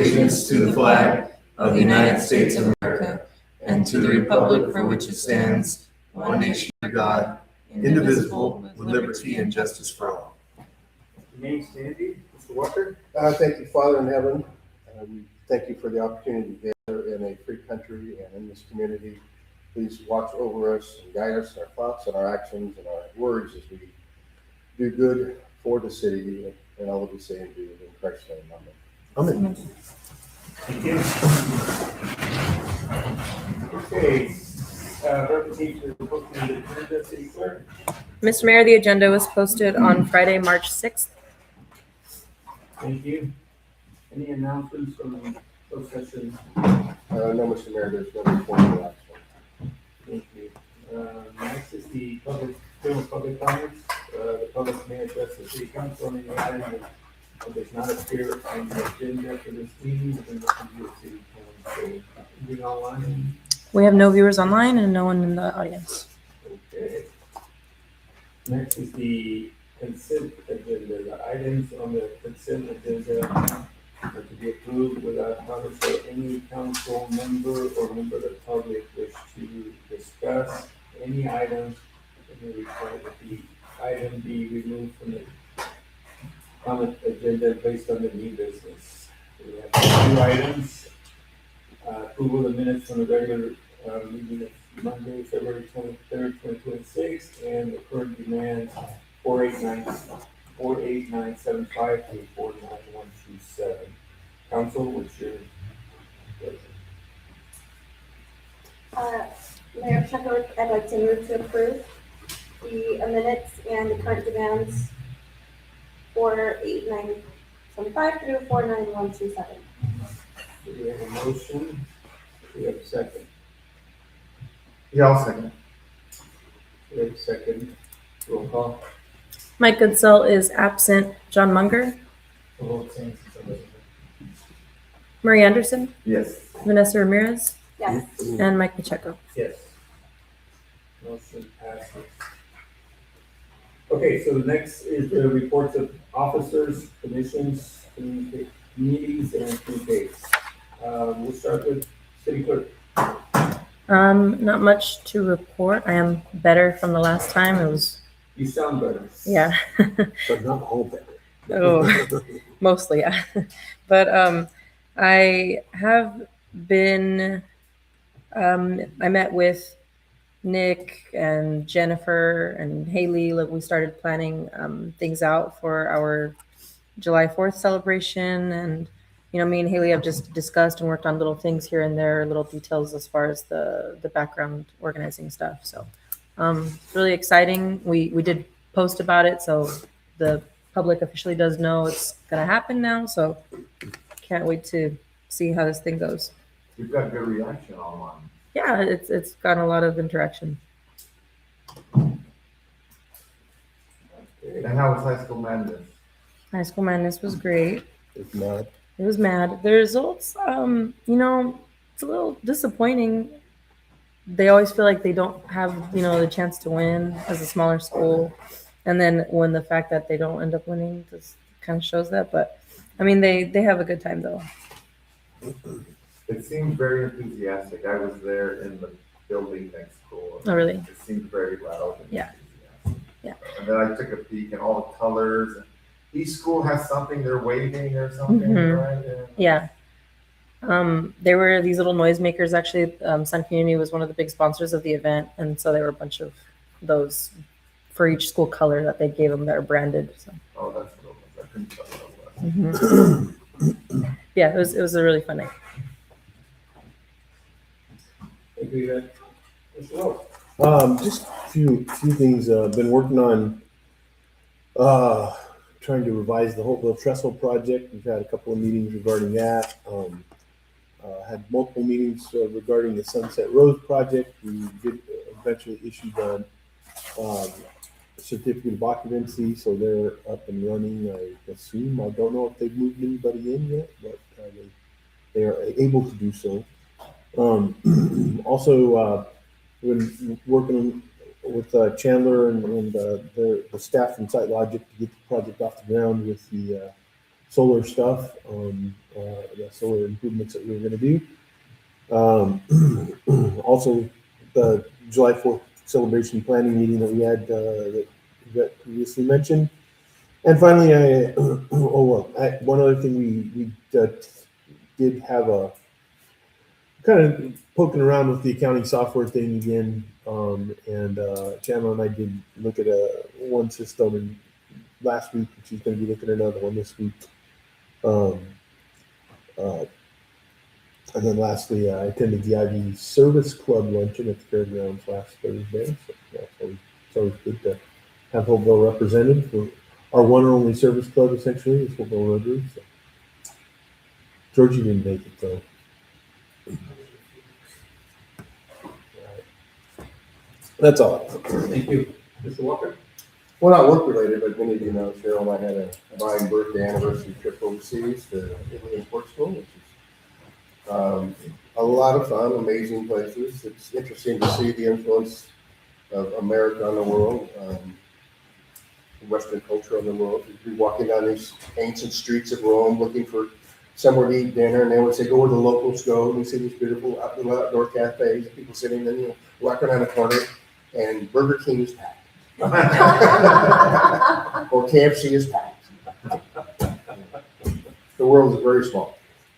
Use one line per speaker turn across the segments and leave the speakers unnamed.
allegiance to the flag of the United States of America and to the republic for which it stands, one nation under God, indivisible, with liberty and justice for all.
Name standing, Mr. Walker.
Thank you, Father in heaven. We thank you for the opportunity to gather in a free country and in this community. Please watch over us and guide us in our thoughts and our actions and our words as we do good for the city and all that we say and do. In Christ's name, amen.
Amen.
Thank you. Okay, representation of the book and the agenda, City Clerk.
Mr. Mayor, the agenda was posted on Friday, March 6th.
Thank you. Any announcements from the closed session?
No, Mr. Mayor, there's no formal action.
Thank you. Next is the public comments. The public may address the city council on any item that does not appear on the agenda for this meeting. And listen to the city council. Anything online?
We have no viewers online and no one in the audience.
Okay. Next is the consent agenda. The items on the consent agenda are to be approved without comment for any council member or member of the public wish to discuss any items that may require that the item be removed from the comment agenda based on the new business. We have 2 items. Approval of the minutes from the regular meeting of Monday, February 23rd, 2026, and the current demand 48975 through 49127. Council, what's your pleasure?
Mayor Pacheco, I'd like to move to approve the minutes and the current demands 48975 through 49127.
Do we have a motion? Do we have a second?
Yeah, I'll second.
Do we have a second? Roll call.
Mike Goodsell is absent. John Munger, Murray Anderson,
Yes.
Vanessa Ramirez,
Yes.
and Mike Pacheco.
Yes. Motion passes. Okay, so the next is the reports of officers, commissions, committees, and communities. We'll start with city clerk.
Not much to report. I am better from the last time. It was,
You sound better.
yeah.
But not all better.
Oh, mostly, yeah. But I have been, I met with Nick and Jennifer and Haley. Like, we started planning things out for our July 4th celebration. And, you know, me and Haley have just discussed and worked on little things here and there, little details as far as the background organizing stuff. So it's really exciting. We did post about it, so the public officially does know it's going to happen now. So can't wait to see how this thing goes.
We've got good reaction online.
Yeah, it's gotten a lot of interaction.
And how was High School Madness?
High School Madness was great.
If not,
It was mad. The results, you know, it's a little disappointing. They always feel like they don't have, you know, the chance to win as a smaller school. And then when the fact that they don't end up winning just kind of shows that. But I mean, they have a good time though.
It seemed very enthusiastic. I was there in the building next door.
Oh, really?
It seemed very loud and
Yeah.
enthusiastic.
Yeah.
And then I took a peek and all the colors. And each school has something they're waving or something,
Mhm.
right?
Yeah. There were these little noisemakers. Actually, Sun Community was one of the big sponsors of the event. And so there were a bunch of those for each school color that they gave them that are branded. So.
Oh, that's what it was. I couldn't tell what it was.
Mhm. Yeah, it was a really fun night.
Thank you, Mr. Wells.
just a few things. Been working on trying to revise the Holtville Trestle project. We've had a couple of meetings regarding that. Had multiple meetings regarding the Sunset Road project. We did eventually issue the certificate of occupancy, so they're up and running. I assume. I don't know if they've moved anybody in yet, but they are able to do so. Also, been working with Chandler and the staff from SiteLogic to get the project off the ground with the
solar stuff, the solar improvements that we were going to do. Also, the July 4th celebration planning meeting that we had that Yvette previously mentioned. And finally, one other thing we did have a kind of poking around with the accounting software thing again. And Chandler and I did look at one system last week, and she's going to be looking at another one this week. And then lastly, I attended the Ivy Service Club luncheon at the fairgrounds last Thursday. So yeah, it's always good to have Holtville represented. For our one and only service club, essentially, is Holtville Rotary. So. Georgie didn't make it, though. That's all.
Thank you. Mr. Walker?
Well, not work related, but many of you know Cheryl and I had a combined birthday anniversary trip overseas to Italy and Portugal, which is a lot of fun, amazing places. It's interesting to see the influence of America on the world, Western culture on the world. You're walking down these ancient streets of Rome looking for somewhere to eat dinner, and they would say, go where the locals go, and you see these beautiful little outdoor cafes, people sitting in, walking around the corner, and Burger King is packed. Or KFC is packed. The world is very small.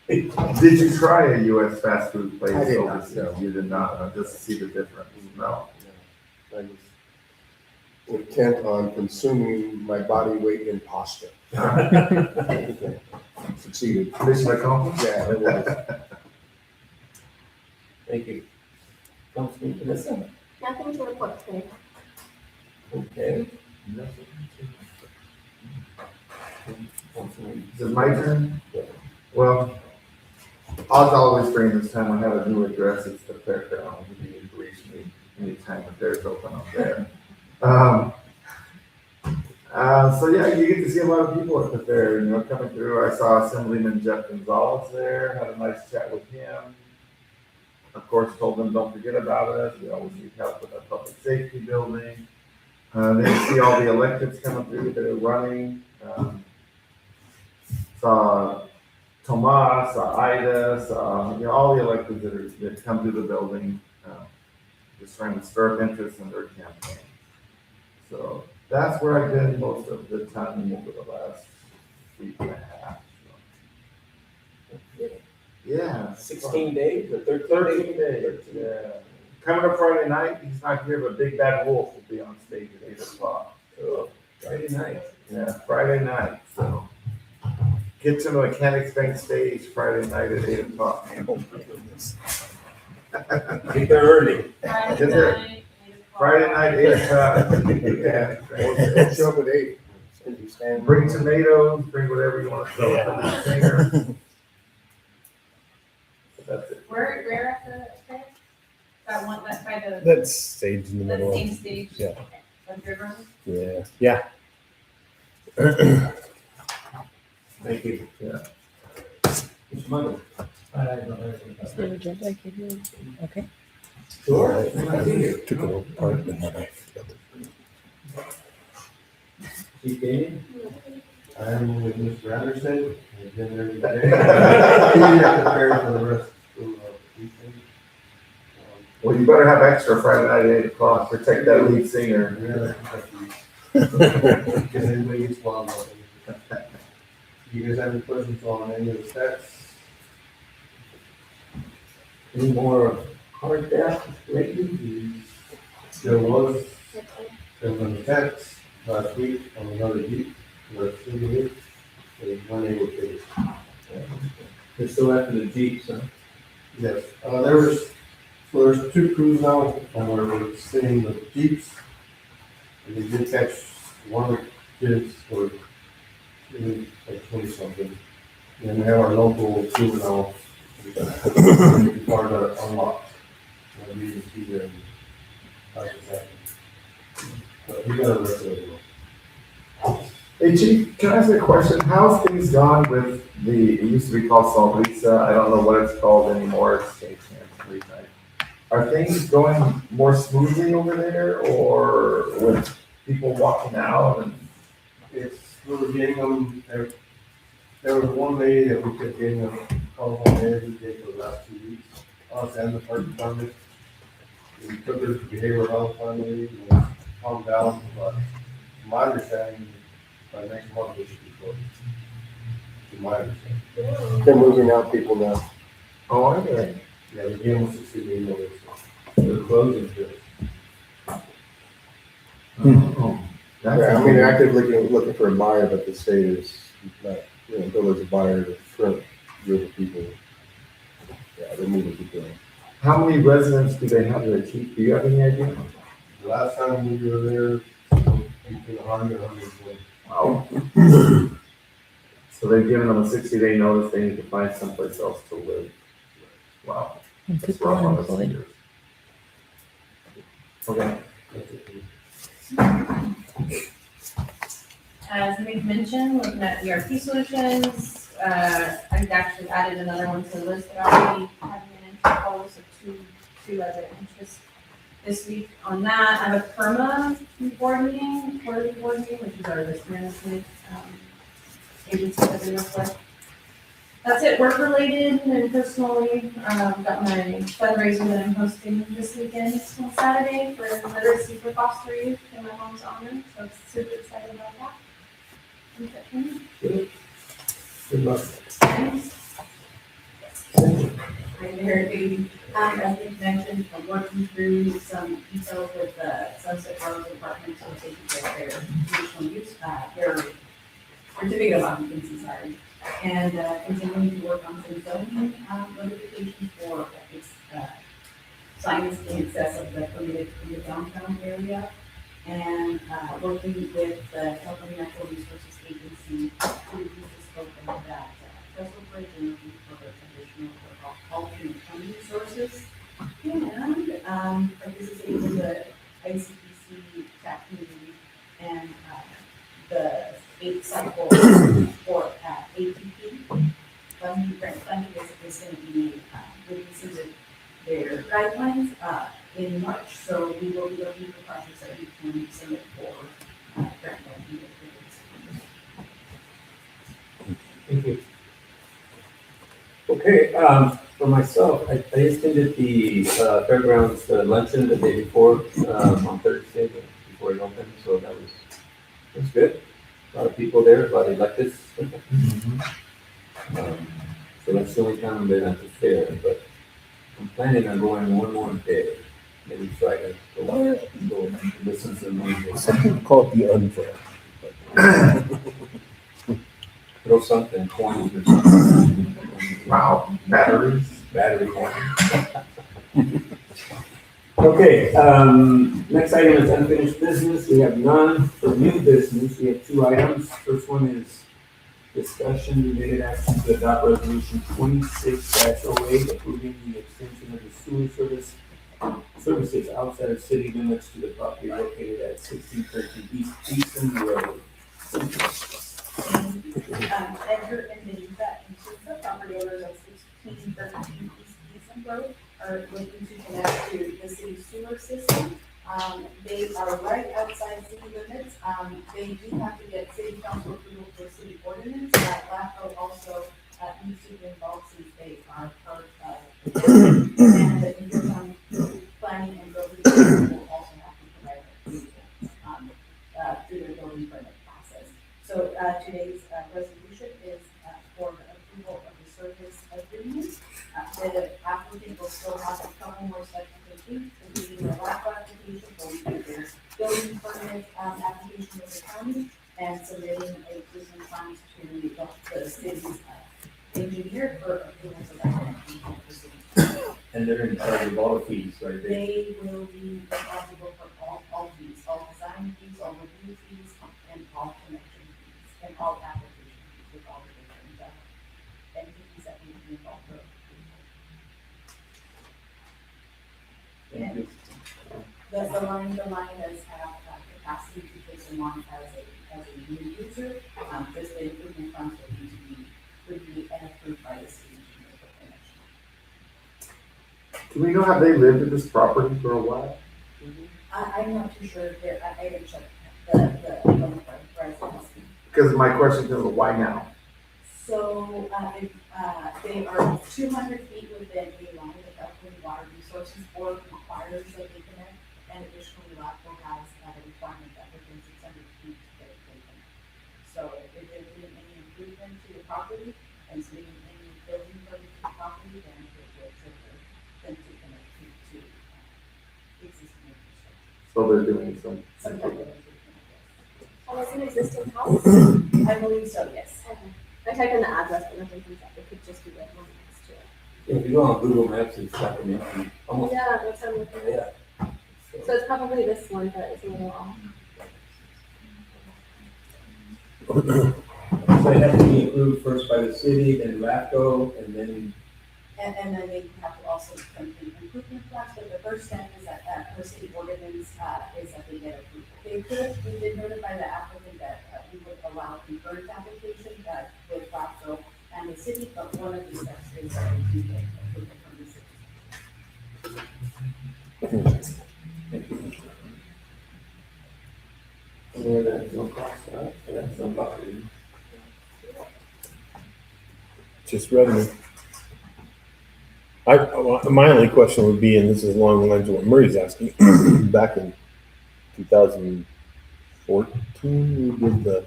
Did you try a U.S. fast food place?
I did not,
overseas?
no.
You did not, just to see the difference. No.
I was intent on consuming my body weight in pasta. Succeeded.
Mission accomplished?
Yeah, it was.
Thank you. Councilman Vanessa?
Nothing to report today.
Okay. Councilman,
Is it my turn?
Yeah.
Well, as always during this time, I have a new address. It's the fairground. You can reach me anytime the fair's open up there. So yeah, you get to see a lot of people at the fair, coming through. I saw Assemblyman Jeff Gonzalez there, had a nice chat with him. Of course, told them don't forget about us. We always need help with our public safety building. Then you see all the electeds coming through that are running. Saw Tomas, saw Ida, saw all the electeds that come through the building, just trying to stir up interest in their campaign. So that's where I've been most of the time over the last week and a half. So. Yeah.
16 days or
13 days. Yeah. Coming up Friday night, he's not here, but Big Bad Wolf will be on stage at 8 o'clock.
Oh, Friday night.
Yeah, Friday night. So Kitchen Mechanics Bank stage Friday night at 8 o'clock.
Oh, my goodness.
Get there early.
Get there. Friday night, 8 o'clock. Yeah.
We'll show up at 8. It's you stand.
Bring tomatoes, bring whatever you want to throw at the singer. That's it.
Where at the fair? That one, that's by the,
That's stage in the
that
middle.
same stage?
Yeah.
Okay. On River Road?
Yeah.
Thank you.
Yeah.
Mr. Muggle?
Is there an agenda I gave you? Okay.
Sure.
Took it apart, but then I forgot it.
Chief Damien?
I'm with Mr. Anderson. I've been there today. Yeah, prepared for the rest of the weekend.
Well, you better have extra Friday night at 8 o'clock. Protect that lead singer.
Because anybody gets wild about it. You guys have any questions on any of the stats?
Any more hard tasks lately?
There was an attack last week on another Jeep. There's one able to.
They're still after the Jeeps, huh?
Yes, there's two crews now, and we're seeing the Jeeps. And they did catch one of the kids for like 20 something. And we have our local crew now. Part of unlocked. And we can see them. But we got arrested.
Hey, Chief, can I ask you a question? How's things gone with it used to be called Salt Lisa. I don't know what it's called anymore. It's changed hands recently. Are things going more smoothly over there, or with people walking out? And
We're getting them There was one lady that we kept getting a call on every day for the last 2 weeks, us and the park department. We took her to behavioral health finally, and calmed down, but to my understanding, by next month, they should be closed. To my understanding.
They're moving out people now.
Oh, are they?
Yeah, they gave us 60 days notice.
They're closing to
Oh, that's
Yeah, I mean, they're actively looking for a buyer, but the state is not, until there's a buyer, the front group of people. Yeah, they're moving people in.
How many residents do they have there, chief? Do you have any idea?
The last time we were there, between 100 and 120.
Wow. So they've given them a 60-day notice, they need to find someplace else to live. Wow.
And
That's
people
rough on the
unemployed.
seniors. Okay.
As Nick mentioned, looking at ERP solutions, I've actually added another one to the list that I already having an interest call, so two other interests this week on that. I have a PERMA board meeting, quarterly board meeting, which is our risk management agency that we work with. That's it, work related and personally, got my fundraiser that I'm hosting this weekend on Saturday for literacy for foster youth in my mom's honor, so I'm super excited about that.
good luck.
Thanks. Hi there, Katie. As Nick mentioned, I'm working through some details with the Sunset Grove Department to take care of their conditional use, their certificate of occupancy, sorry. And continuing to work on some zoning notifications for signs in excess of the permitted in the downtown area. And working with the California Natural Resources Agency to reduce the scope of that Trestle Bridge and looking for additional alternate funding sources. And participating in the ICPC TAP community and the 8th cycle for ATP funding, grant funding is going to be releasing their guidelines in March. So we will be looking for projects that we can submit for grant funding.
Thank you. Okay, for myself, I attended the fairgrounds luncheon the day before, on Thursday, before it opened, so that was good. A lot of people there, a lot of electeds. So that's the only time I've been at the fair, but I'm planning on going one more day, maybe Friday. Go listen to the music.
Some people call it the unfair.
Throw something, coins or something.
Wow, batteries.
Battery coin. Okay, next item is unfinished business. We have none. For new business, we have 2 items. First one is discussion related action to adopt resolution 26-08, approving the extension of the services outside of city limits to the property located at 1613 East Easton Road.
Edgar and Denisa, the property owners of 1613 East Easton Road, are looking to connect to the city sewer system. They are right outside city limits. They do have to get city council approval for city ordinance. LAFCO also needs to be involved since they are part of, and the Intercounty Planning and Building will also have to provide approval through their building permit process. So today's resolution is for approval of the service agreement. The applicant will still have a couple more steps to complete, including the LAFCO application, going through their building permit application with the county, and submitting a business plans to the city's engineer for approval of that.
And they're in charge of all the fees, right?
They will be responsible for all fees, all design fees, all review fees, and all connection fees, and all application fees with all the different entities that need to be involved.
Thank you.
The line does have capacity to take them on as a new user. Just the improvement funds would be approved by the city engineer for connection.
Do we know, have they lived at this property for a while?
I'm not too sure if I haven't checked the residency.
Because my question is, why now?
So, they are 200 feet within a line that California Water Resources Board requires that they connect. And additionally, LAFCO has a requirement that within 600 feet that they connect. So if they're doing any improvement to the property and submitting any building permit to the property, then it will trigger them to connect to existing infrastructure.
So they're doing some.
Some type of improvement,
And it's an existing house?
yes. I believe so, yes.
Okay. I typed in the address, but nothing comes up. It could just be like one next to it.
If you go on Google Maps, it's like an empty, almost,
Yeah, that's what I'm looking at.
yeah.
So it's probably this one that is a little off.
So it has to be approved first by the city, then LAFCO, and then,
And then they have to also complete improvement plans, but the first step is that, per city ordinance, is that they get approval. We did notify the applicant that we would allow concurrent application with LAFCO and the city, but one of the steps is that we do get approval from the city.
where there's no cost, right? That's no property.
Just revenue. My only question would be, and this is along the lines of what Murray's asking, back in 2014, we did the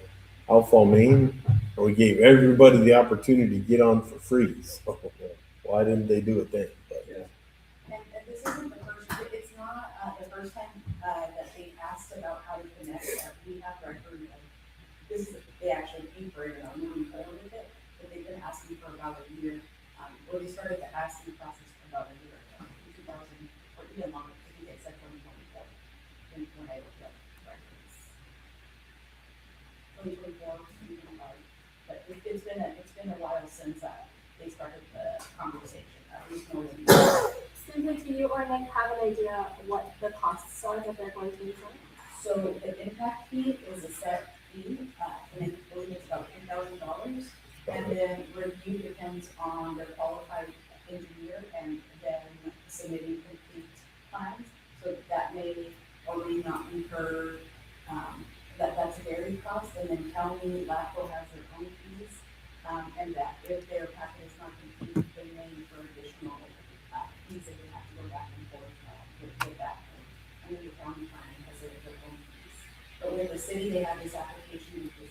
Outfall Main, and we gave everybody the opportunity to get on for free. So why didn't they do it then? But,
Yeah.
And this isn't the first, it's not the first time that they asked about how to connect. We have record of, this is, they actually paid for it, moving forward with it, but they've been asking for about a year. Well, they started the asking process about a year ago, in 2000, or even longer, I think they said 2024, when I looked up records. 2024, 2025, but it's been a while since they started the conversation, at least more than.
Simply, do you or Nick have an idea what the costs are that they're going to be incurring?
So the impact fee is a set fee, and I believe it's about $10,000. And then review depends on the qualified engineer and then submitting complete plans. So that may or may not incur, that's a varied cost. And then county, LAFCO has their own fees. And that if their packet is not complete, they may incur additional fees that they have to go back and forth with that. And then the county planning has their own fees. But with the city, they have this application for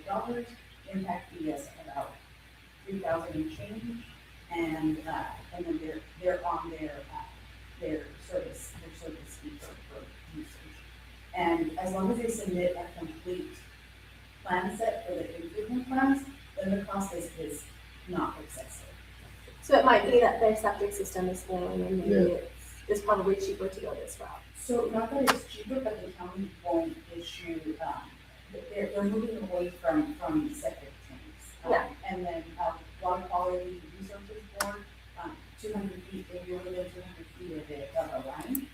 $75. Impact fee is about $3,000 and change, and then they're on their service fee for usage. And as long as they submit a complete plan set for the improvement plans, then the cost is not excessive.
So it might be that their septic system is failing and maybe it's probably cheaper to go this route.
So not that it's cheaper, but the county won't issue, they're moving away from septic tanks.
Yeah.
And then Water Quality Resources Board, 200 feet, if you're within 200 feet of a line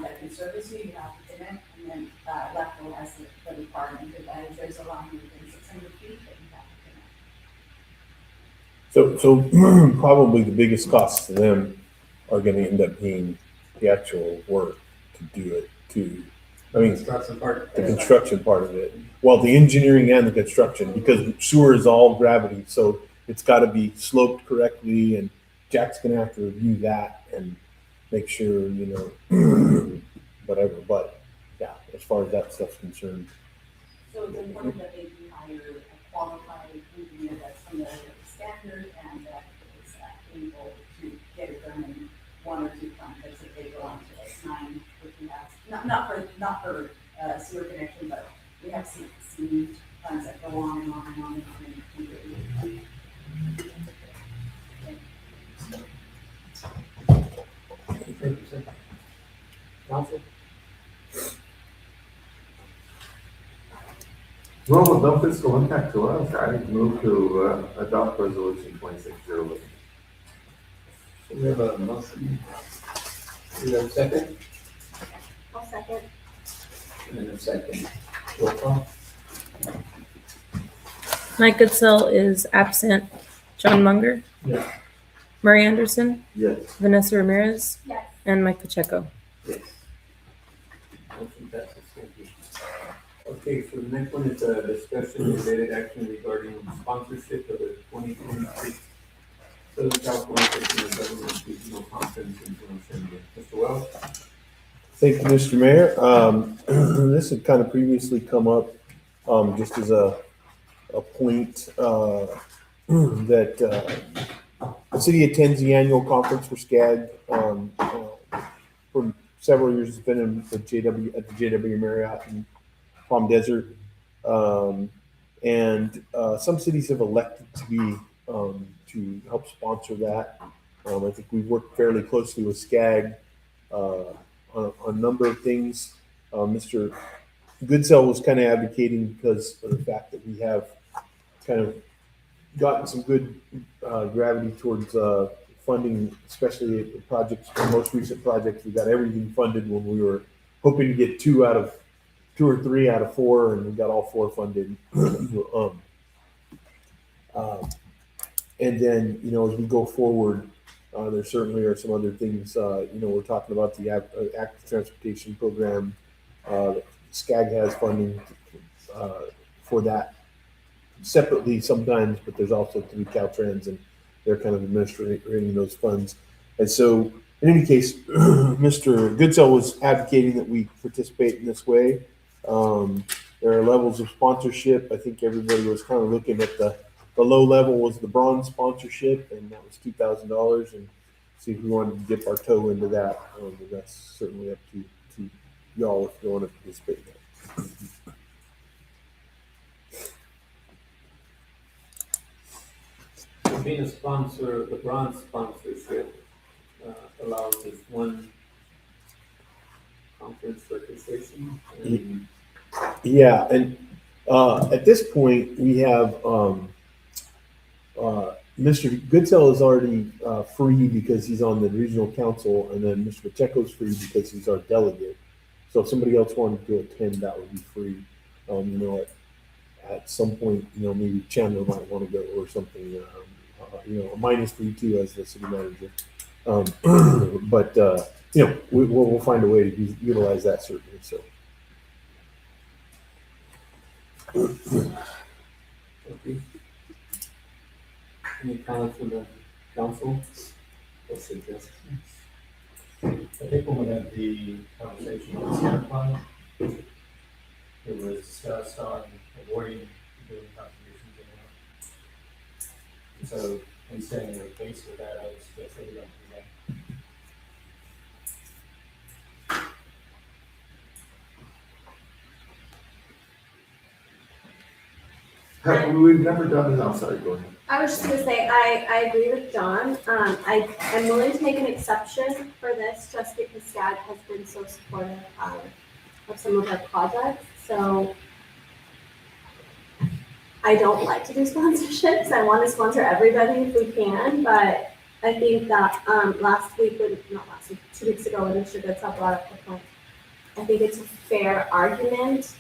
that can service you, you have to connect. And then LAFCO has the requirement that if there's a line within 600 feet, that you have to connect.
So probably the biggest costs to them are going to end up being the actual work to do it too. I mean,
Construction part.
the construction part of it. Well, the engineering and the construction, because sewer is all gravity, so it's got to be sloped correctly, and Jack's gonna have to review that and make sure, whatever. But yeah, as far as that stuff's concerned,
So it's important that they do hire a qualified engineer that's familiar with the standard and that is able to get it done in 1 or 2 contracts if they go on to like 9, which we have, not for sewer connection, but we have seen plans that go on and on and on and on and
Council?
Well, with no fiscal impact to us, I move to adopt resolution 2601.
So we have a motion. We have a second,
I'll second.
and a second. Roll call.
Mike Goodsell is absent. John Munger.
Yes.
Murray Anderson.
Yes.
Vanessa Ramirez.
Yes.
And Mike Pacheco.
Yes. Motion passes. Thank you. Okay, so the next one is a discussion and related action regarding sponsorship of the 2026 Southern California State Government Regional Conference in General Assembly. Mr. Wells?
Thank you, Mr. Mayor. This had kind of previously come up, just as a point, that, the city attends the annual conference for SCAG. For several years, it's been in the at the JW Marriott in Palm Desert. Some cities have elected to be, to help sponsor that. I think we've worked fairly closely with SCAG, on a number of things. Mr. Goodsell was kind of advocating because of the fact that we have kind of gotten some good gravity towards funding, especially the projects, the most recent projects. We got everything funded when we were hoping to get two or three out of four, and we got all four funded. And then, as we go forward, there certainly are some other things. We're talking about the active transportation program. SCAG has funding for that separately sometimes, but there's also through Caltrans, and they're kind of administrating those funds. And so, in any case, Mr. Goodsell was advocating that we participate in this way. There are levels of sponsorship. I think everybody was kind of looking at the low level was the bronze sponsorship, and that was $2,000, and see if we wanted to dip our toe into that. And that's certainly up to y'all if you want to participate in that.
Being a sponsor, the bronze sponsorship allows us one conference registration. And
Yeah, and at this point, we have Mr. Goodsell is already free because he's on the regional council, and then Mr. Pacheco's free because he's our delegate. So if somebody else wanted to attend, that would be free. At some point, maybe Chandler might want to go or something. Mine is free too as the city manager. But we'll find a way to utilize that certainly. So.
okay. Any comments from the council or suggestions?
I think when we had the conversation on the SCAD plan, it was discussed on avoiding doing contributions anymore. So, in saying we're faced with that, I would suggest that we don't do that.
We've never done it. I'm sorry, go ahead.
I was just gonna say, I agree with John. I'm willing to make an exception for this just because SCAG has been so supportive of some of our projects. So I don't like to do sponsorships. I want to sponsor everybody if we can, but I think that not last week, 2 weeks ago, when Mr. Goodsell brought up the point, I think it's a fair argument.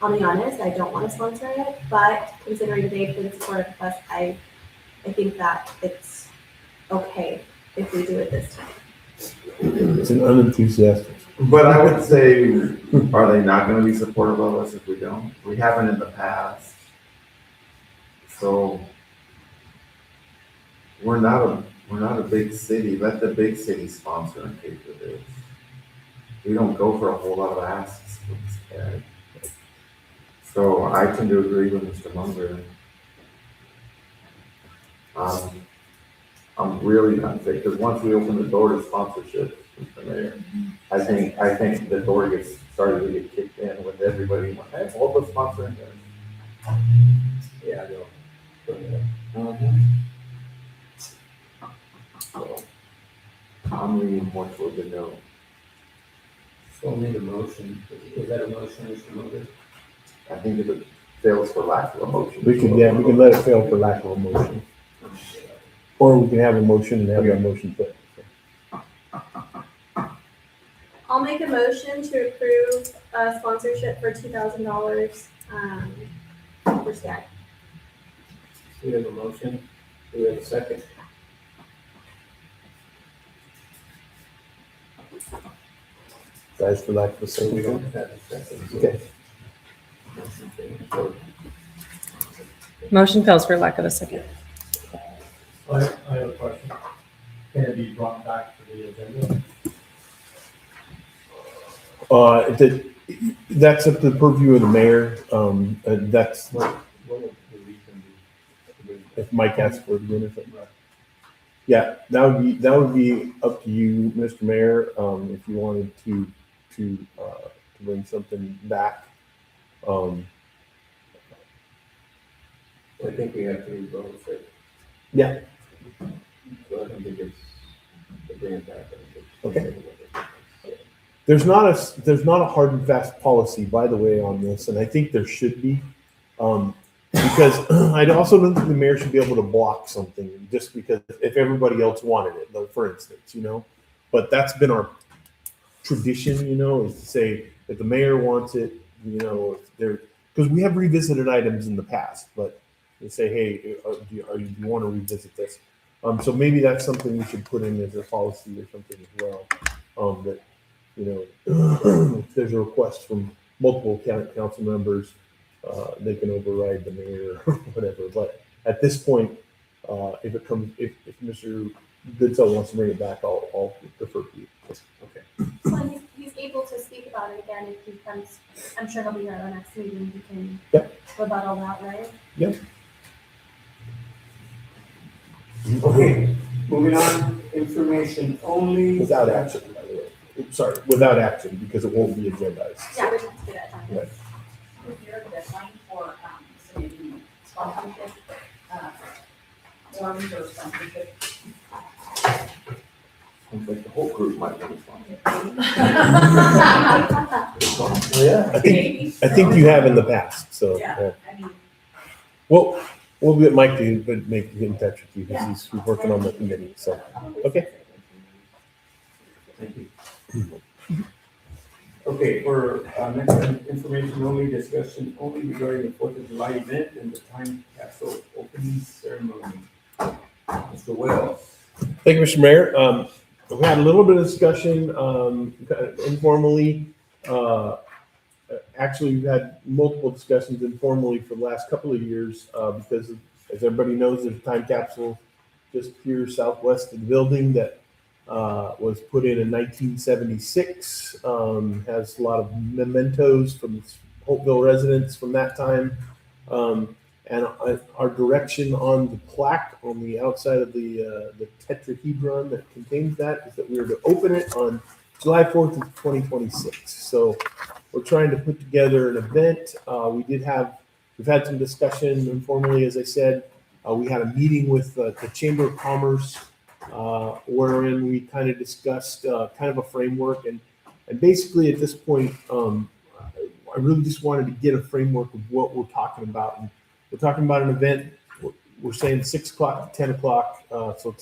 I'll be honest, I don't want to sponsor it, but considering they've been supportive of us, I think that it's okay if we do it this time.
It's an unenthusiastic.
But I would say, are they not going to be supportive of us if we don't? We haven't in the past. So we're not a big city. Let the big city sponsor and pay for this. We don't go for a whole lot of asks with this guy. So I tend to agree with Mr. Munger. I'm really not sick, because once we open the door to sponsorship, Mr. Mayor, I think the door gets started to get kicked in with everybody. Hey, all the sponsoring this.
Yeah, no.
So I'm leaning more toward the no.
So we'll need a motion. Is that a motion, Mr. Munger?
I think if it fails for lack of a motion.
We can let it fail for lack of a motion. Or we can have a motion and have that motion fail.
I'll make a motion to approve sponsorship for $2,000 for SCAG.
We have a motion. Do we have a second?
Guys, for lack of a
So we
saying.
don't have that discussion. So-
Okay.
Motion fails for lack of a second.
I have a question. Can it be brought back to the agenda?
That's up to the purview of the mayor. That's
What would the reason be?
if Mike asks for it again or something.
Right.
Yeah, that would be up to you, Mr. Mayor, if you wanted to bring something back.
I think we have to vote for it.
Yeah.
So I don't think it's, to bring it back.
Okay. There's not a hard and fast policy, by the way, on this, and I think there should be. Because I also don't think the mayor should be able to block something just because if everybody else wanted it, like, for instance, but that's been our tradition, is to say if the mayor wants it, because we have revisited items in the past, but they say, hey, do you want to revisit this? So maybe that's something we should put in as a policy or something as well. That, if there's a request from multiple county council members, they can override the mayor or whatever. But at this point, if Mr. Goodsell wants to bring it back, I'll defer to you.
Okay.
So he's able to speak about it again if he comes, I'm sure he'll be here at our next meeting, he can
Yep.
rebuttal that, right?
Yep.
Okay, moving on, information only.
Without action, by the way. Sorry, without action, because it won't be agendized.
Yeah, we have to get that done.
Right.
With your deadline for, submitting sponsorship, forms or sponsorship.
Seems like the whole group might want to.
Yeah. I think you have in the past, so.
Yeah, I mean,
Well, we'll get Mike to get in touch with you because he's working on the committee, so, okay.
Thank you. Okay, for next time, information only, discussion only regarding the 4th of July event and the time capsule opening ceremony. Mr. Wells.
Thank you, Mr. Mayor. We had a little bit of discussion, kind of informally. Actually, we've had multiple discussions informally for the last couple of years, because as everybody knows, there's a time capsule just here southwest of the building that was put in 1976. Has a lot of mementos from Holtville residents from that time. And our direction on the plaque on the outside of the tetrahedron that contains that is that we are to open it on July 4th of 2026. So we're trying to put together an event. We've had some discussion informally, as I said. We had a meeting with the Chamber of Commerce, wherein we kind of discussed kind of a framework. And basically at this point, I really just wanted to get a framework of what we're talking about. And we're talking about an event. We're saying 6 o'clock to 10 o'clock. So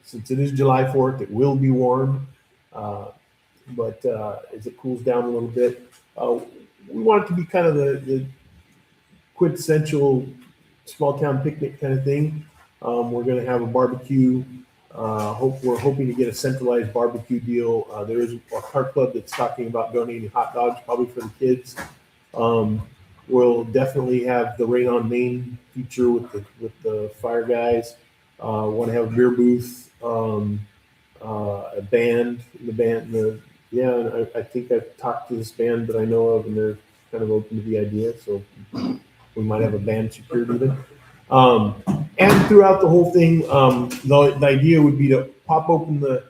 since it is July 4th, it will be warm. But as it cools down a little bit, we want it to be kind of the quintessential small town picnic kind of thing. We're going to have a barbecue. We're hoping to get a centralized barbecue deal. There is a car club that's talking about donating hot dogs, probably for the kids. We'll definitely have the Rain on Main feature with the fire guys. Want to have a beer booth, a band. I think I've talked to this band that I know of, and they're kind of open to the idea. So we might have a band secured even. And throughout the whole thing, the idea would be to pop open the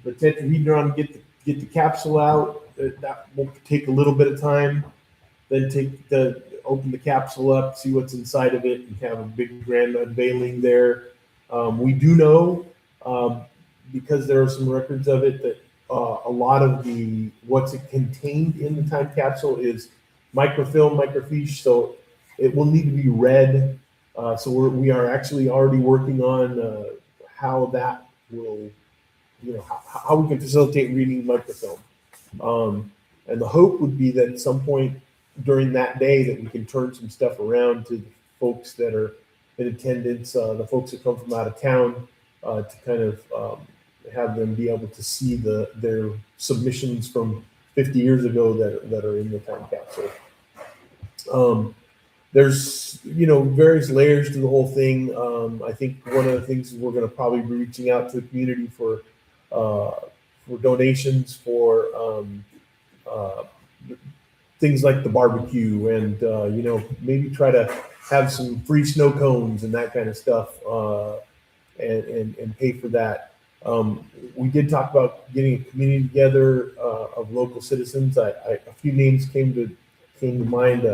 tetrahedron, get the capsule out. That will take a little bit of time. Then open the capsule up, see what's inside of it, and have a big grand unveiling there. We do know, because there are some records of it, that a lot of what's contained in the time capsule is microfilm, microfiche, so it will need to be read. So we are actually already working on how that will, how we can facilitate reading microfilm. And the hope would be that at some point during that day that we can turn some stuff around to the folks that are in attendance, the folks that come from out of town, to kind of have them be able to see their submissions from 50 years ago that are in the time capsule. There's, various layers to the whole thing. I think one of the things is we're going to probably be reaching out to the community for donations for things like the barbecue and, maybe try to have some free snow cones and that kind of stuff and pay for that. We did talk about getting a community together of local citizens. A few names came to mind.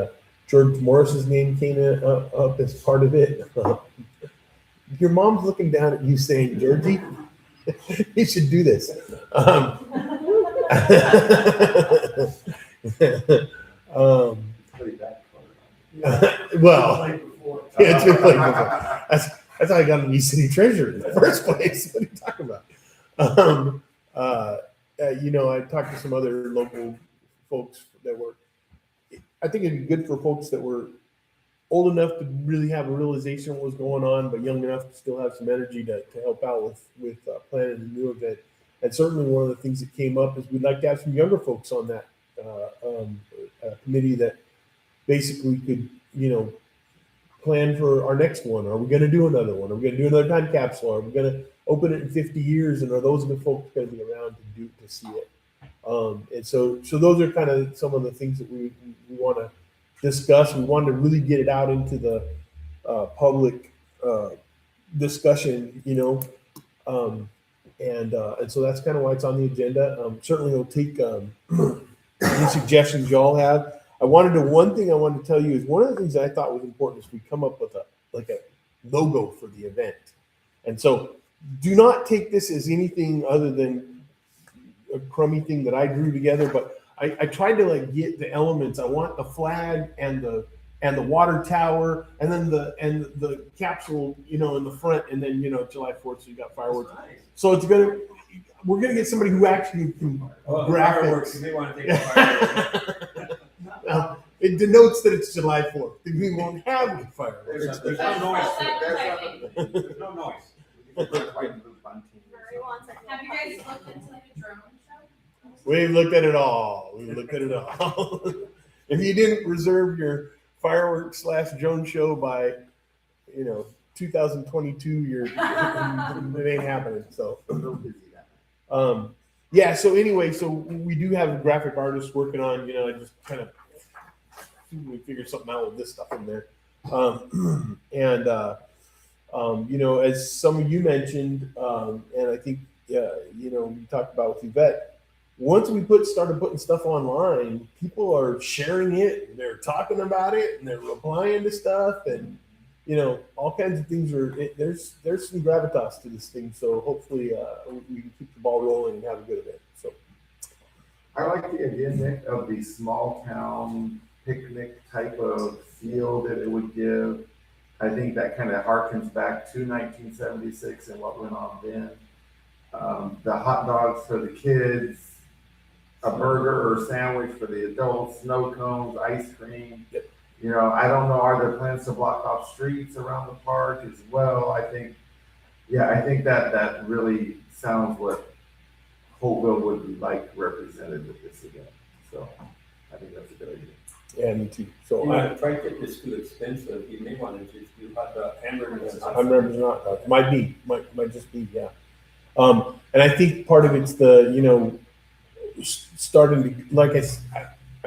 George Morris's name came up as part of it. Your mom's looking down at you saying, Georgie, you should do this. Well, yeah, it's been played before. That's how I got to be city treasurer in the first place. What are you talking about? I talked to some other local folks that were, I think it'd be good for folks that were old enough to really have a realization of what was going on, but young enough to still have some energy to help out with planning a new event. And certainly one of the things that came up is we'd like to have some younger folks on that committee that basically could, plan for our next one. Are we going to do another one? Are we going to do another time capsule? Are we going to open it in 50 years? And are those the folks going to be around to see it? And so those are kind of some of the things that we want to discuss. We wanted to really get it out into the public discussion, and so that's kind of why it's on the agenda. Certainly, we'll take any suggestions y'all have. One thing I wanted to tell you is one of the things I thought was important is we come up with a logo for the event. And so do not take this as anything other than a crummy thing that I drew together, but I tried to get the elements. I want the flag and the water tower and then the capsule, in the front, and then July 4th, so you got fireworks.
Nice.
So we're gonna get somebody who actually can graphics.
You may want to take fireworks.
It denotes that it's July 4th. We won't have any fireworks.
There's no noise. There's no noise.
Murray wants it.
Have you guys looked into like a drone show?
We've looked at it all. If you didn't reserve your fireworks / drone show by, 2022, it ain't happening. So, yeah. So anyway, so we do have a graphic artist working on, just kind of we figure something out with this stuff in there. As some of you mentioned, and I think, we talked about with Yvette, once we started putting stuff online, people are sharing it, and they're talking about it, and they're replying to stuff, and all kinds of things there's some gravitas to this thing. So hopefully we can keep the ball rolling and have a good event. So
I like the idea, Nick, of the small town picnic type of feel that it would give. I think that kind of harkens back to 1976 and what went on then. The hot dogs for the kids, a burger or sandwich for the adults, snow cones, ice cream.
Yep.
I don't know, are there plans to block off streets around the park as well? I think that really sounds what Holtville would be like represented with this event. So I think that's a good idea.
yeah, me too. So
Tri-tip is too expensive. You may want to just do hot dog hamburgers. and hot
I'm remembering not might just be, yeah. And I think part of it's the starting to, like I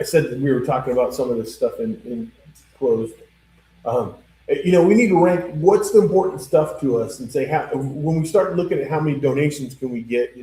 said that we were talking about some of this stuff in closed. We need to rank what's the important stuff to us and say when we start looking at how many donations can we get.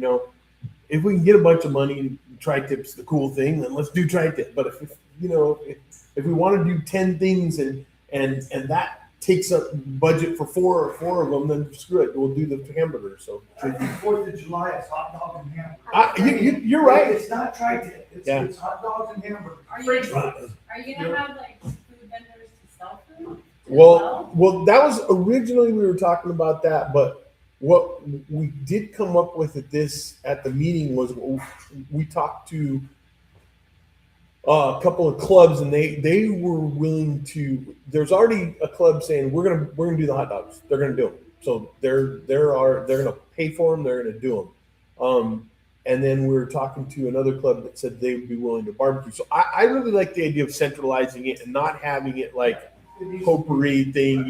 If we can get a bunch of money, tri-tip's the cool thing, then let's do tri-tip. But if we want to do 10 things and that takes up budget for four of them, then screw it. We'll do the hamburger. So
I think 4th of July is hot dog and hamburger.
you're right.
It's not tri-tip. It's hot dogs and hamburger. French fries.
Are you gonna have like food vendors to sell food?
Well, that was originally we were talking about that, but what we did come up with at the meeting was we talked to a couple of clubs, and they were willing to. There's already a club saying we're gonna do the hot dogs. They're gonna do them. So they're gonna pay for them. They're gonna do them. And then we were talking to another club that said they would be willing to barbecue. So I really like the idea of centralizing it and not having it like potpourri thing,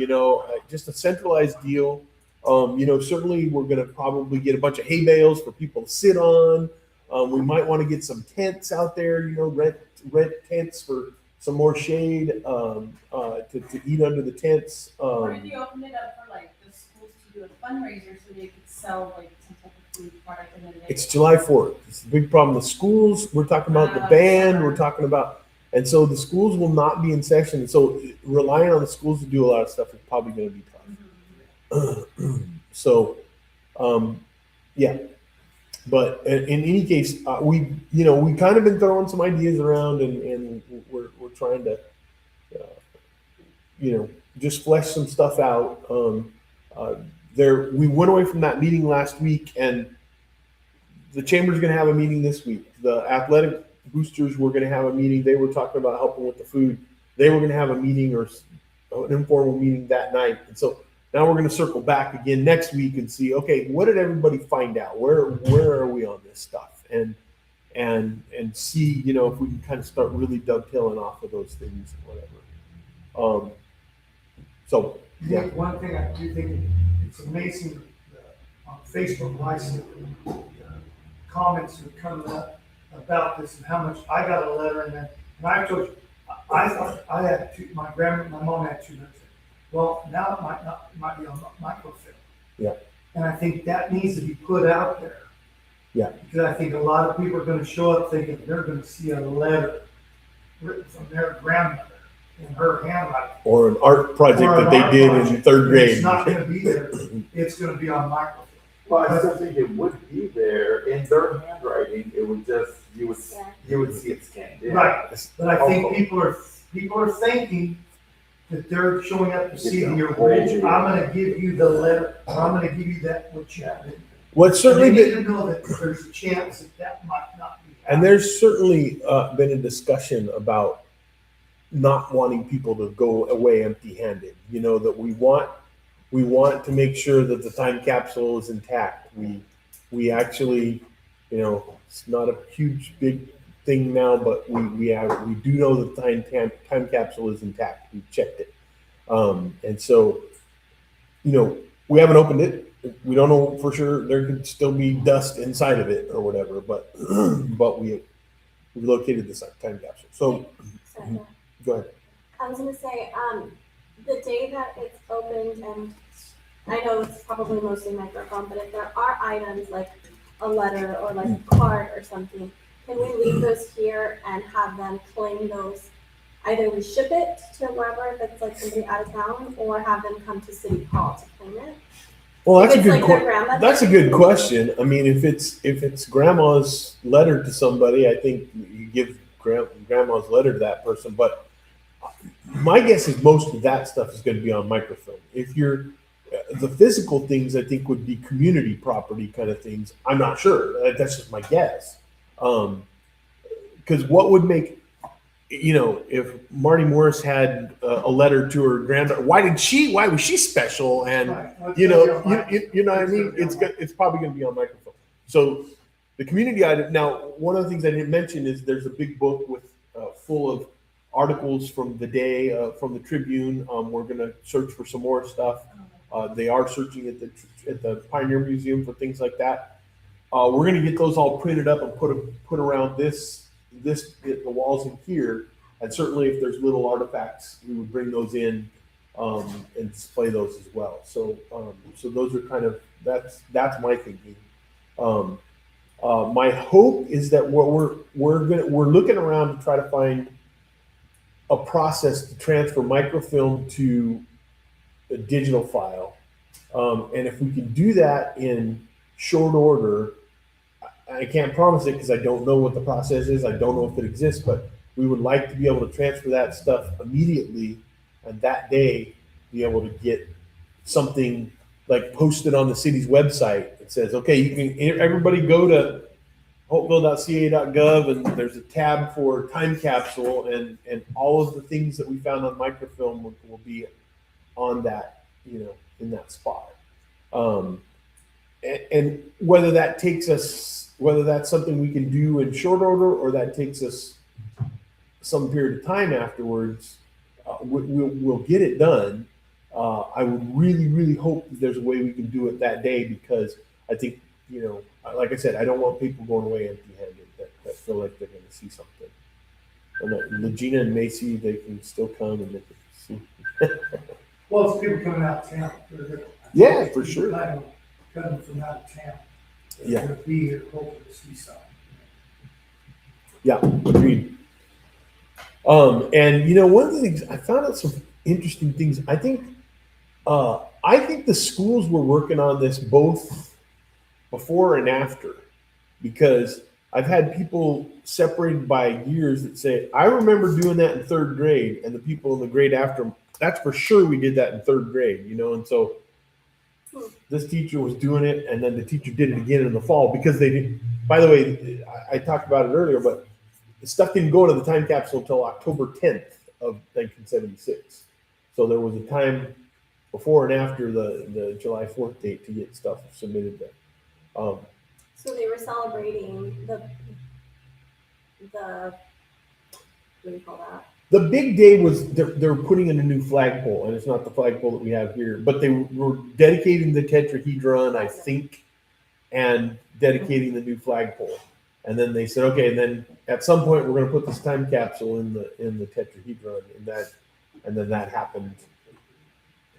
just a centralized deal. Certainly we're going to probably get a bunch of hay bales for people to sit on. We might want to get some tents out there, rent tents for some more shade to eat under the tents.
Or if you open it up for like the schools to do a fundraiser so they could sell like some type of food product and then they.
It's July 4th. It's the big problem. The schools, we're talking about the band, we're talking about, and so the schools will not be in session. And so relying on the schools to do a lot of stuff is probably going to be tough. So, yeah. But in any case, we kind of been throwing some ideas around, and we're trying to, just flesh some stuff out. We went away from that meeting last week, and the chamber's going to have a meeting this week. The athletic boosters were going to have a meeting. They were talking about helping with the food. They were going to have a meeting or an informal meeting that night, and so. Now we're going to circle back again next week and see, okay, what did everybody find out? Where are we on this stuff? And see, if we can kind of start really dovetailing off of those things and whatever. So, yeah.
One thing I do think it's amazing on Facebook, I see comments that come up about this and how much I got a letter and I told you, I thought I had my mom had 2 minutes. Well, now it might be on microfilm.
Yeah.
And I think that needs to be put out there.
Yeah.
Because I think a lot of people are going to show up thinking they're going to see a letter written from their grandmother in her handwriting.
Or an art project that they did in 3rd grade.
It's not going to be there. It's going to be on microfilm.
Well, I still think it would be there in their handwriting. It would just, you would see it scanned in.
Right. But I think people are thinking that they're showing up to see the original. I'm going to give you the letter. Or I'm going to give you that what you have.
What's certainly
They need
been,
to know that there's a chance that might not be.
and there's certainly been a discussion about not wanting people to go away empty-handed. That we want to make sure that the time capsule is intact. We actually, it's not a huge big thing now, but we do know that the time capsule is intact. We've checked it, and so we haven't opened it. We don't know for sure. There could still be dust inside of it or whatever, but we located this time capsule. So go ahead.
I was gonna say, the day that it's opened, and I know it's probably mostly microfilm, but if there are items like a letter or like a card or something, can we leave those here and have them claim those? Either we ship it to wherever, if it's like somebody out of town, or have them come to City Hall to claim it.
Well, that's a
If it's
good
like their grandmother.
that's a good question. I mean, if it's grandma's letter to somebody, I think you give grandma's letter to that person. But my guess is most of that stuff is going to be on microfilm. If you're the physical things, I think would be community property kind of things. I'm not sure. That's just my guess. Because what would make if Marty Morris had a letter to her granddaughter, why was she special? And
Right.
you know what I mean? It's probably going to be on microphone. So the community item. Now, one of the things I didn't mention is there's a big book with full of articles from the day from the Tribune. We're going to search for some more stuff. They are searching at the Pioneer Museum for things like that. We're going to get those all printed up and put around the walls in here. And certainly if there's little artifacts, we would bring those in and display those as well. So those are kind of that's my thinking. My hope is that we're looking around to try to find a process to transfer microfilm to a digital file, and if we can do that in short order, I can't promise it because I don't know what the process is. I don't know if it exists, but we would like to be able to transfer that stuff immediately, and that day be able to get something like posted on the city's website. It says, okay, you can everybody go to holtville.ca.gov, and there's a tab for time capsule, and all of the things that we found on microfilm will be on that, in that spot. And whether that takes us whether that's something we can do in short order or that takes us some period of time afterwards, we'll get it done. I would really, really hope that there's a way we can do it that day, because I think, like I said, I don't want people going away empty-handed that feel like they're going to see something. And Legina and Macy, they can still come and they can see.
Well, it's people coming out of town.
Yeah, for sure.
Coming from out of town.
Yeah.
They'll be here hoping to see something.
Yeah, agreed. And one of the things I found out, some interesting things. I think the schools were working on this both before and after, because I've had people separated by years that say, I remember doing that in third grade, and the people in the grade after, that's for sure we did that in third grade, and so this teacher was doing it, and then the teacher did it again in the fall, because they did. By the way, I talked about it earlier, but the stuff didn't go into the time capsule until October 10th of 1976. So there was a time before and after the July 4th date to get stuff submitted there.
So they were celebrating the what do you call that?
The big day was they're putting in a new flagpole, and it's not the flagpole that we have here, but they were dedicating the tetrahedron, I think, and dedicating the new flagpole. And then they said, okay, and then at some point we're going to put this time capsule in the tetrahedron, and then that happened,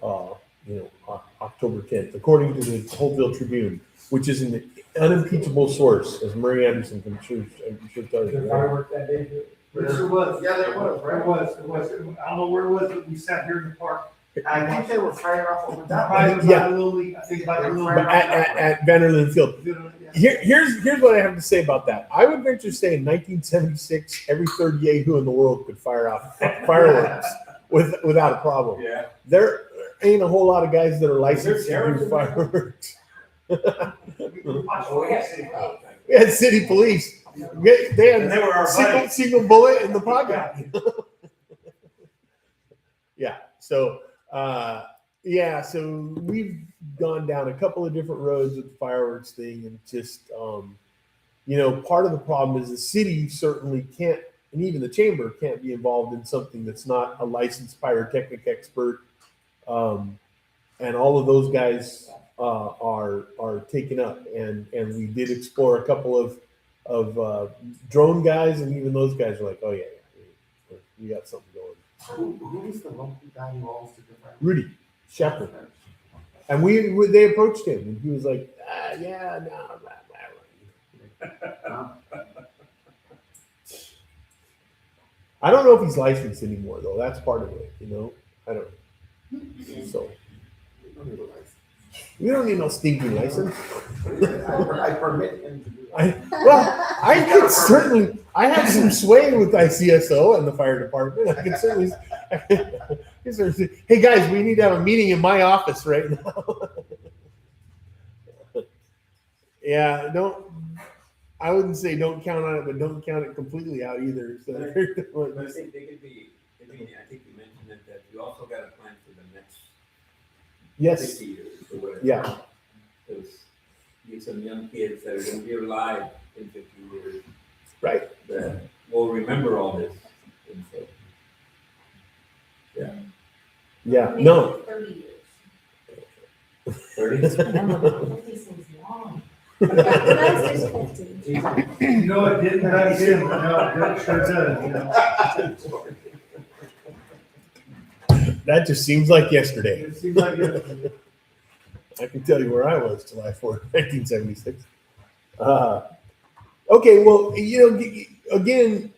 October 10th, according to the Holtville Tribune, which is an unimpeachable source, as Murray Anderson can sure tell you.
The firework that day. It sure was. Yeah, there was, right? It was. I don't know where it was, but we sat here in the park.
I think they were firing off over that.
Yeah.
At
At Vanderlyn Field. Here's what I have to say about that. I would venture to say in 1976, every third yahoo in the world could fire off fireworks without a problem.
Yeah.
There ain't a whole lot of guys that are licensed to do fireworks. We had city police. They had single bullet in the pocket. Yeah. So so we've gone down a couple of different roads with the fireworks thing, and just part of the problem is the city certainly can't, and even the chamber can't be involved in something that's not a licensed pyrotechnic expert. And all of those guys are taken up, and we did explore a couple of drone guys, and even those guys are like, oh yeah, we got something going.
Who was the lumpy guy who always took the fire?
Rudy Shepherd. And they approached him, and he was like, yeah, no, I don't know if he's licensed anymore, though. That's part of it, I don't know. So we don't need no stinking license.
I permit him to do that.
I have some sway with ICSO and the fire department. I can certainly hey guys, we need to have a meeting in my office right now. Yeah, I wouldn't say don't count on it, but don't count it completely out either. So
But I think they could be, I think you mentioned that you also got a plan for the next
yes.
50 years or whatever.
Yeah.
Because you get some young kids that are going to be alive in 50 years.
Right.
That will remember all this. And so,
Yeah. No.
30 years.
30.
This is long.
That's just 50.
It didn't back then, but now it sure does.
That just seems like yesterday.
It seems like it.
I can tell you where I was July 4th, 1976. Okay, well, again,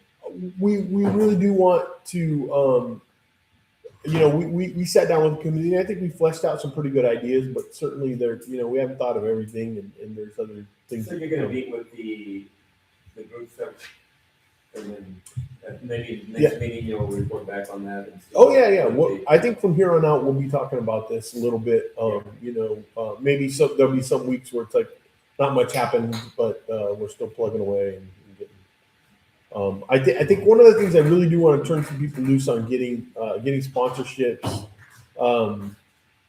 we really do want to, we sat down with the community, and I think we fleshed out some pretty good ideas, but certainly we haven't thought of everything, and there's other things.
So you're going to meet with the groups that, and then maybe next meeting you'll report back on that. And see
Well, I think from here on out we'll be talking about this a little bit. Maybe there'll be some weeks where it's like not much happened, but we're still plugging away and getting. I think one of the things I really do want to turn some people loose on getting sponsorships.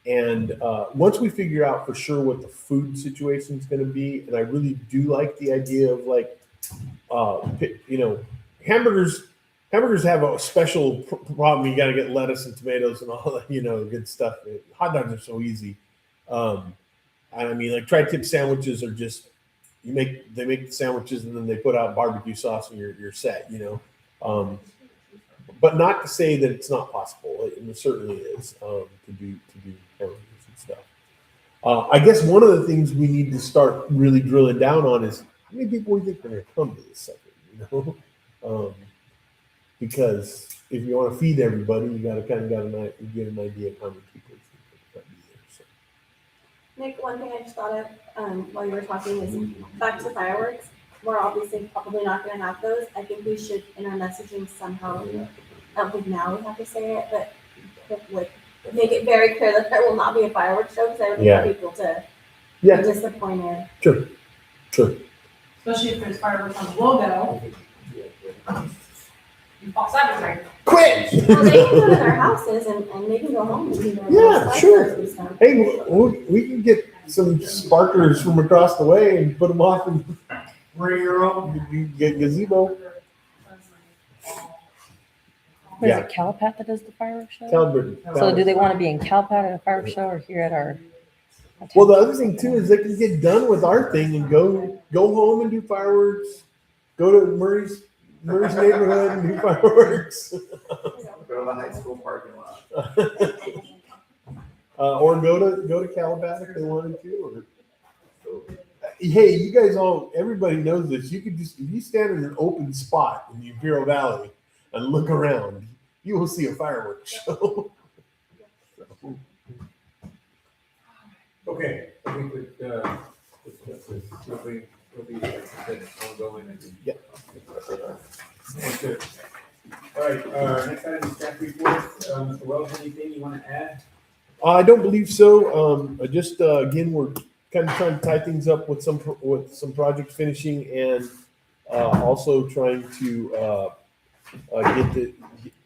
And once we figure out for sure what the food situation is going to be, and I really do like the idea of like, hamburgers. Hamburgers have a special problem. You got to get lettuce and tomatoes and all that, good stuff. Hot dogs are so easy. I mean, like tri-tip sandwiches are just they make the sandwiches and then they put out barbecue sauce and you're set. But not to say that it's not possible. It certainly is to do hamburgers and stuff. I guess one of the things we need to start really drilling down on is how many people we think are going to come to this sucker. Because if you want to feed everybody, you got to get an idea of how many people you think are going to be there. So.
Nick, one thing I just thought of while you were talking is back to fireworks. We're obviously probably not going to have those. I think we should, in our messaging somehow, I don't think now we have to say it, but like make it very clear that there will not be a fireworks show because I would want people to be disappointed.
Sure.
Especially if there's fireworks on the logo. You false advertising.
Quit!
Well, they can go to their houses and they can go home and do their
Yeah, sure.
and stuff.
Hey, we can get some sparklers from across the way and put them off and
Bring your own.
you get gazebo.
What is it, Calapat that does the fireworks show?
Caliburton.
So do they want to be in Calapat at a fireworks show or here at our?
Well, the other thing too is they can get done with our thing and go home and do fireworks. Go to Murray's neighborhood and do fireworks.
Go to the high school parking lot.
Or go to Calabat if they wanted to. Hey, you guys everybody knows this. You could if you stand in an open spot in the Imperial Valley and look around, you will see a fireworks show.
Okay, I think we discuss this. Nothing ongoing. Okay. All right, next item is staff reports. Mr. Wells, anything you want to add?
I don't believe so. Just again, we're kind of trying to tie things up with some projects finishing, and also trying to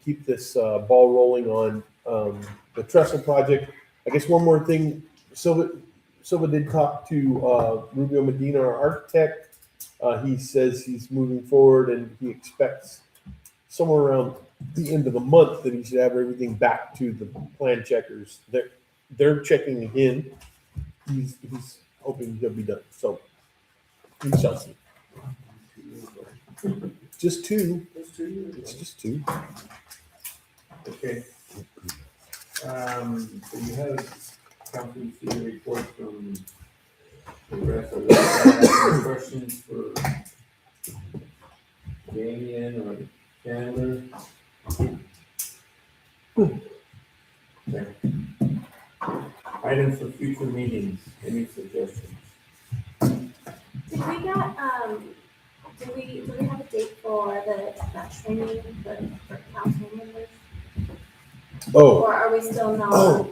keep this ball rolling on the trestle project. I guess one more thing, Silva did talk to Rubio Medina, our architect. He says he's moving forward, and he expects somewhere around the end of the month that he should have everything back to the plan checkers. They're checking again. He's hoping he'll be done. So we shall see. Just two. It's just two.
Okay. So you have company fee report from the rest of the questions for Damian or Chandler. Okay. Items for future meetings, any suggestions?
Did we get do we have a date for that training for council members?
Oh.
Or are we still not?
Oh.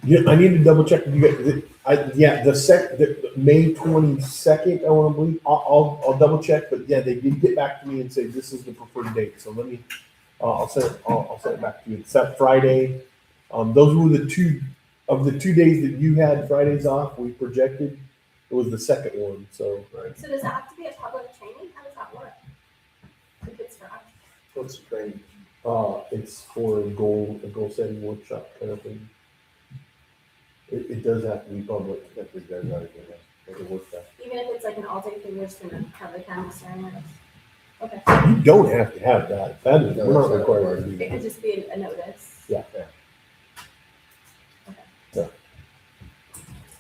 Yeah, I need to double check with you guys. The May 22nd, I want to believe. I'll double check, but yeah, they did get back to me and say this is the preferred date. So let me, I'll send it back to you. It's that Friday. Those were the two days that you had Fridays off. We projected it was the second one. So
So does that have to be a public training? How does that work? If it's for us?
what's the training? It's for a goal setting workshop kind of thing. It does have to be public. If it does not, like a workshop.
Even if it's like an all-day thing, we're just gonna have the camera ceremonies. Okay.
You don't have to have that. That is,
No,
we're not
that's not
required to do
It
that.
could just be a notice.
Yeah.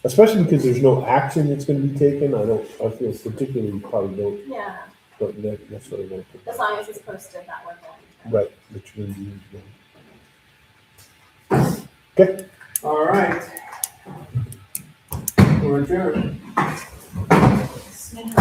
Especially because there's no action that's going to be taken. I feel particularly probably
Yeah,
don't necessarily want to put
as long as it's posted that we're going.
right. That you're going to use. Okay.
All right. We're adjourned.
Smith.